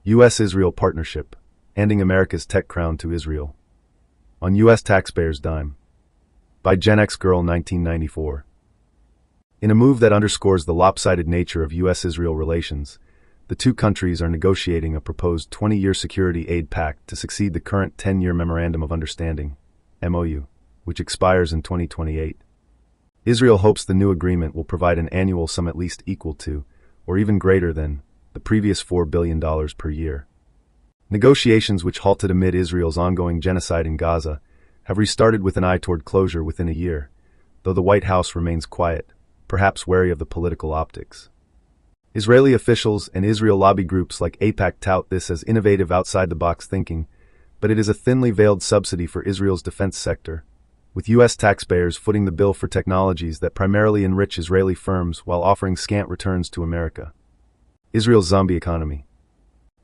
U.S.-Israel partnership, handing America's tech crown to Israel. On U.S. taxpayers' dime. By Gen X Girl 1994. In a move that underscores the lopsided nature of U.S.-Israel relations, the two countries are negotiating a proposed 20-year security aid pact to succeed the current 10-year Memorandum of Understanding, MOU, which expires in 2028. Israel hopes the new agreement will provide an annual sum at least equal to, or even greater than, the previous $4 billion per year. Negotiations which halted amid Israel's ongoing genocide in Gaza have restarted with an eye toward closure within a year, though the White House remains quiet, perhaps wary of the political optics. Israeli officials and Israel lobby groups like AIPAC tout this as innovative outside-the-box thinking, but it is a thinly veiled subsidy for Israel's defense sector, with U.S. taxpayers footing the bill for technologies that primarily enrich Israeli firms while offering scant returns to America. Israel's zombie economy.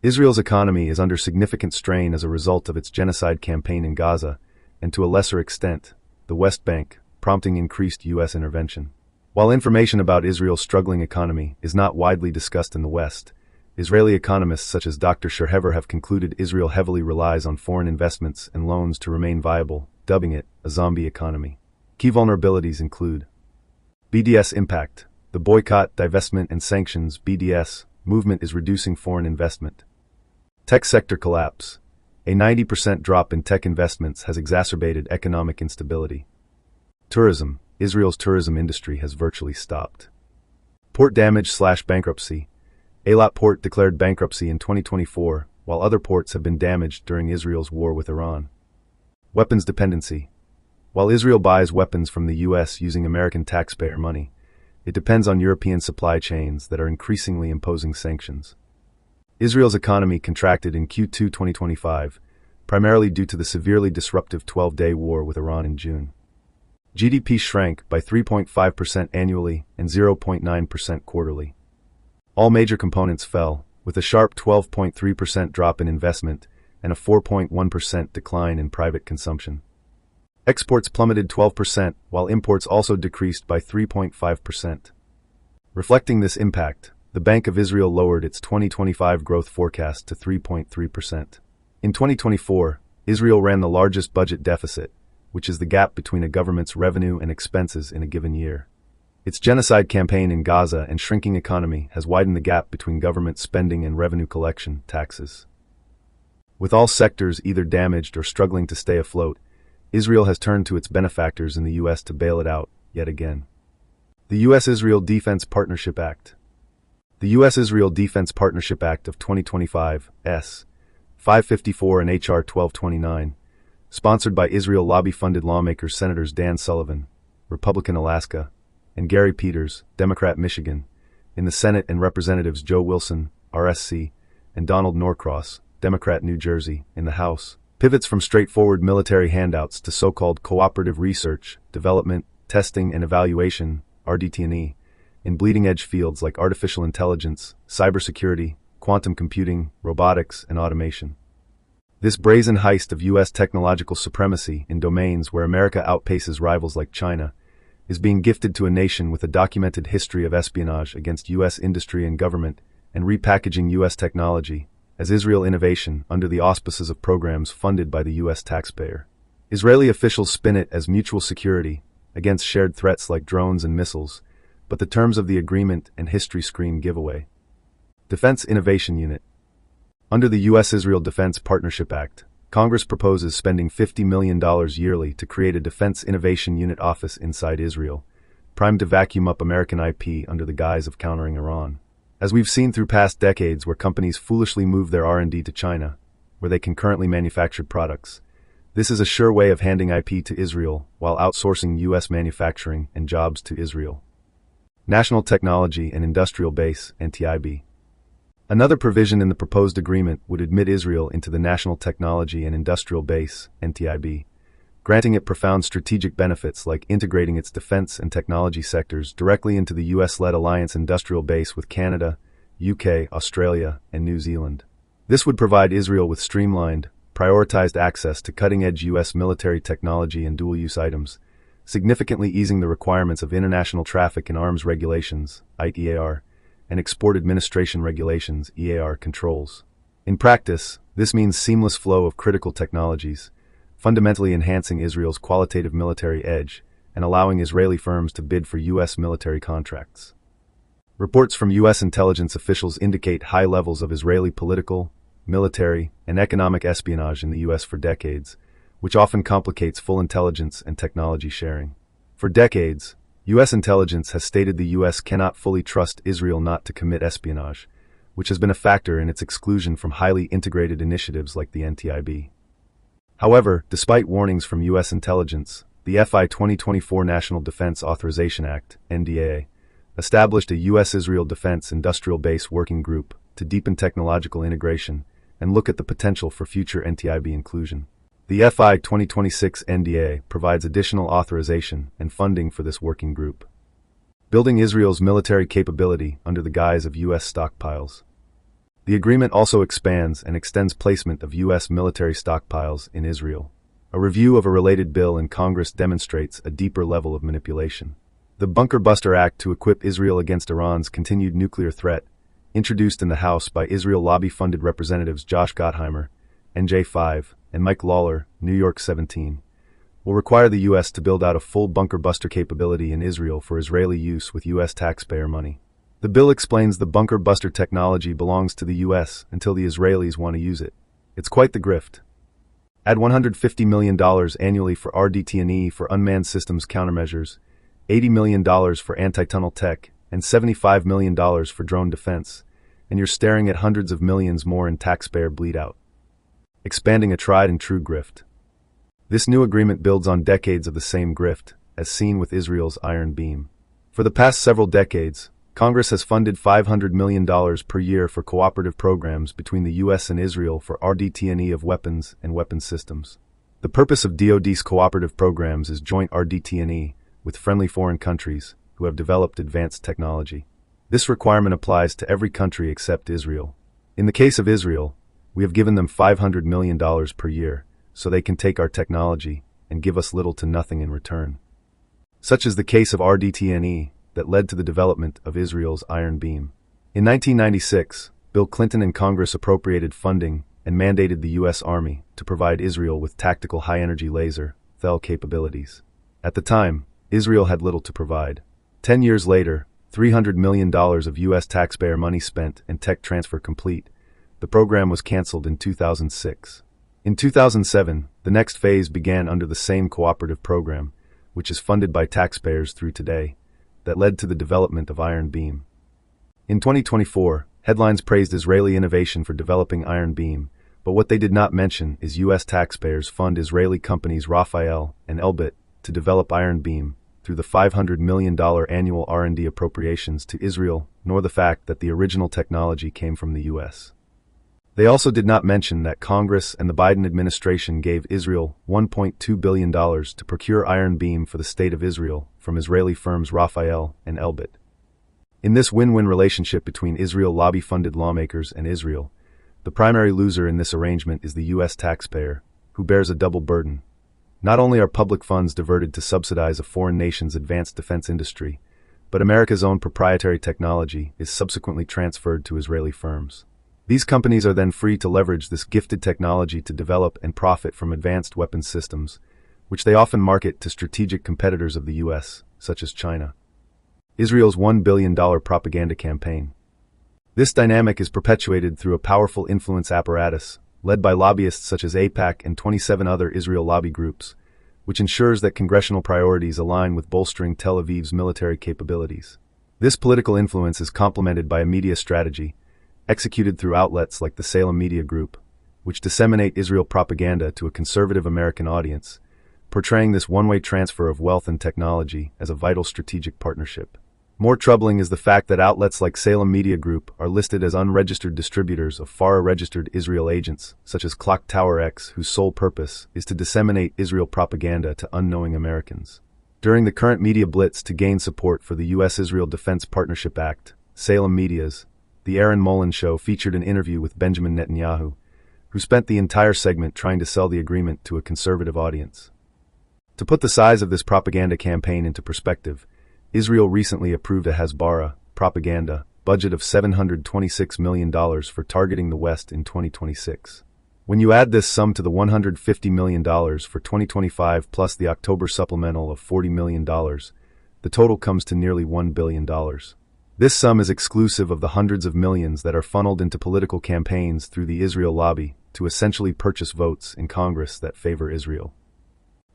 Israel's economy is under significant strain as a result of its genocide campaign in Gaza, and to a lesser extent, the West Bank, prompting increased U.S. intervention. While information about Israel's struggling economy is not widely discussed in the West, Israeli economists such as Dr. Sherhever have concluded Israel heavily relies on foreign investments and loans to remain viable, dubbing it a zombie economy. Key vulnerabilities include BDS impact. The boycott, divestment, and sanctions (BDS) movement is reducing foreign investment. Tech sector collapse. A 90% drop in tech investments has exacerbated economic instability. Tourism. Israel's tourism industry has virtually stopped. Port damage/bankruptcy. Eilat Port declared bankruptcy in 2024, while other ports have been damaged during Israel's war with Iran. Weapons dependency. While Israel buys weapons from the U.S. using American taxpayer money, it depends on European supply chains that are increasingly imposing sanctions. Israel's economy contracted in Q2 2025, primarily due to the severely disruptive 12-day war with Iran in June. GDP shrank by 3.5% annually and 0.9% quarterly. All major components fell, with a sharp 12.3% drop in investment and a 4.1% decline in private consumption. Exports plummeted 12%, while imports also decreased by 3.5%. Reflecting this impact, the Bank of Israel lowered its 2025 growth forecast to 3.3%. In 2024, Israel ran the largest budget deficit, which is the gap between a government's revenue and expenses in a given year. Its genocide campaign in Gaza and shrinking economy has widened the gap between government spending and revenue collection, taxes. With all sectors either damaged or struggling to stay afloat, Israel has turned to its benefactors in the U.S. to bail it out, yet again. The U.S.-Israel Defense Partnership Act. The U.S.-Israel Defense Partnership Act of 2025, S. 554 and H.R. 1229, sponsored by Israel lobby-funded lawmakers Senators Dan Sullivan, Republican Alaska, and Gary Peters, Democrat Michigan, in the Senate and Representatives Joe Wilson, RSC, and Donald Norcross, Democrat New Jersey, in the House, pivots from straightforward military handouts to so-called cooperative research, development, testing, and evaluation, RDT&E, in bleeding-edge fields like artificial intelligence, cybersecurity, quantum computing, robotics, and automation. This brazen heist of U.S. technological supremacy in domains where America outpaces rivals like China is being gifted to a nation with a documented history of espionage against U.S. industry and government and repackaging U.S. technology as Israel innovation under the auspices of programs funded by the U.S. taxpayer. Israeli officials spin it as mutual security against shared threats like drones and missiles, but the terms of the agreement and history scream giveaway. Defense Innovation Unit. Under the U.S.-Israel Defense Partnership Act, Congress proposes spending $50 million yearly to create a Defense Innovation Unit office inside Israel, primed to vacuum up American IP under the guise of countering Iran. As we've seen through past decades where companies foolishly move their R&D to China, where they can currently manufacture products, this is a sure way of handing IP to Israel while outsourcing U.S. manufacturing and jobs to Israel. National Technology and Industrial Base, NTIB. Another provision in the proposed agreement would admit Israel into the National Technology and Industrial Base, NTIB, granting it profound strategic benefits like integrating its defense and technology sectors directly into the U.S.-led alliance industrial base with Canada, UK, Australia, and New Zealand. This would provide Israel with streamlined, prioritized access to cutting-edge U.S. military technology and dual-use items, significantly easing the requirements of international traffic in arms regulations, EAR, and export administration regulations, EAR controls. In practice, this means seamless flow of critical technologies, fundamentally enhancing Israel's qualitative military edge and allowing Israeli firms to bid for U.S. military contracts. Reports from U.S. intelligence officials indicate high levels of Israeli political, military, and economic espionage in the U.S. for decades, which often complicates full intelligence and technology sharing. For decades, U.S. intelligence has stated the U.S. cannot fully trust Israel not to commit espionage, which has been a factor in its exclusion from highly integrated initiatives like the NTIB. However, despite warnings from U.S. intelligence, the FY 2024 National Defense Authorization Act, NDAA, established a U.S.-Israel Defense Industrial Base Working Group to deepen technological integration and look at the potential for future NTIB inclusion. The FY 2026 NDAA provides additional authorization and funding for this working group, building Israel's military capability under the guise of U.S. stockpiles. The agreement also expands and extends placement of U.S. military stockpiles in Israel. A review of a related bill in Congress demonstrates a deeper level of manipulation. The Bunker Buster Act to equip Israel against Iran's continued nuclear threat, introduced in the House by Israel lobby-funded representatives Josh Gottheimer, NJ5, and Mike Lawler, New York 17, will require the U.S. to build out a full bunker buster capability in Israel for Israeli use with U.S. taxpayer money. The bill explains the bunker buster technology belongs to the U.S. until the Israelis want to use it. It's quite the grift. Add $150 million annually for RDT&E for unmanned systems countermeasures, $80 million for anti-tunnel tech, and $75 million for drone defense, and you're staring at hundreds of millions more in taxpayer bleed-out. Expanding a tried-and-true grift. This new agreement builds on decades of the same grift, as seen with Israel's Iron Beam. For the past several decades, Congress has funded $500 million per year for cooperative programs between the U.S. and Israel for RDT&E of weapons and weapons systems. The purpose of DoD's cooperative programs is joint RDT&E with friendly foreign countries who have developed advanced technology. This requirement applies to every country except Israel. In the case of Israel, we have given them $500 million per year so they can take our technology and give us little to nothing in return. Such is the case of RDT&E that led to the development of Israel's Iron Beam. In 1996, Bill Clinton and Congress appropriated funding and mandated the U.S. Army to provide Israel with tactical high-energy laser, THEL capabilities. At the time, Israel had little to provide. 10 years later, $300 million of U.S. taxpayer money spent and tech transfer complete, the program was canceled in 2006. In 2007, the next phase began under the same cooperative program, which is funded by taxpayers through today, that led to the development of Iron Beam. In 2024, headlines praised Israeli innovation for developing Iron Beam, but what they did not mention is U.S. taxpayers fund Israeli companies Rafael and Elbit to develop Iron Beam through the $500 million annual R&D appropriations to Israel, nor the fact that the original technology came from the U.S. They also did not mention that Congress and the Biden administration gave Israel $1.2 billion to procure Iron Beam for the State of Israel from Israeli firms Rafael and Elbit. In this win-win relationship between Israel lobby-funded lawmakers and Israel, the primary loser in this arrangement is the U.S. taxpayer, who bears a double burden. Not only are public funds diverted to subsidize a foreign nation's advanced defense industry, but America's own proprietary technology is subsequently transferred to Israeli firms. These companies are then free to leverage this gifted technology to develop and profit from advanced weapons systems, which they often market to strategic competitors of the U.S., such as China. Israel's $1 billion propaganda campaign. This dynamic is perpetuated through a powerful influence apparatus, led by lobbyists such as AIPAC and 27 other Israel lobby groups, which ensures that congressional priorities align with bolstering Tel Aviv's military capabilities. This political influence is complemented by a media strategy, executed through outlets like the Salem Media Group, which disseminate Israel propaganda to a conservative American audience, portraying this one-way transfer of wealth and technology as a vital strategic partnership. More troubling is the fact that outlets like Salem Media Group are listed as unregistered distributors of FARA-registered Israel agents, such as Clock Tower X, whose sole purpose is to disseminate Israel propaganda to unknowing Americans. During the current media blitz to gain support for the U.S.-Israel Defense Partnership Act, Salem Media's The Aaron Mullen Show featured an interview with Benjamin Netanyahu, who spent the entire segment trying to sell the agreement to a conservative audience. To put the size of this propaganda campaign into perspective, Israel recently approved a Hasbara propaganda budget of $726 million for targeting the West in 2026. When you add this sum to the $150 million for 2025 plus the October supplemental of $40 million, the total comes to nearly $1 billion. This sum is exclusive of the hundreds of millions that are funneled into political campaigns through the Israel lobby to essentially purchase votes in Congress that favor Israel.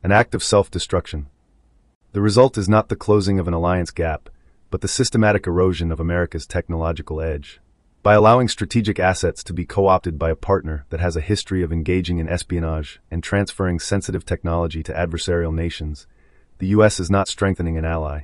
An act of self-destruction. The result is not the closing of an alliance gap, but the systematic erosion of America's technological edge. By allowing strategic assets to be co-opted by a partner that has a history of engaging in espionage and transferring sensitive technology to adversarial nations, the U.S. is not strengthening an ally.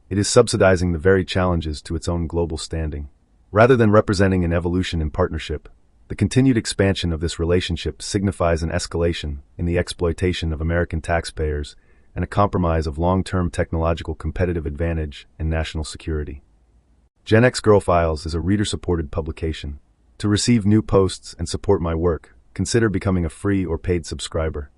It is subsidizing the very challenges to its own global standing. Rather than representing an evolution in partnership, the continued expansion of this relationship signifies an escalation in the exploitation of American taxpayers and a compromise of long-term technological competitive advantage and national security. Gen X Girl Files is a reader-supported publication. To receive new posts and support my work, consider becoming a free or paid subscriber.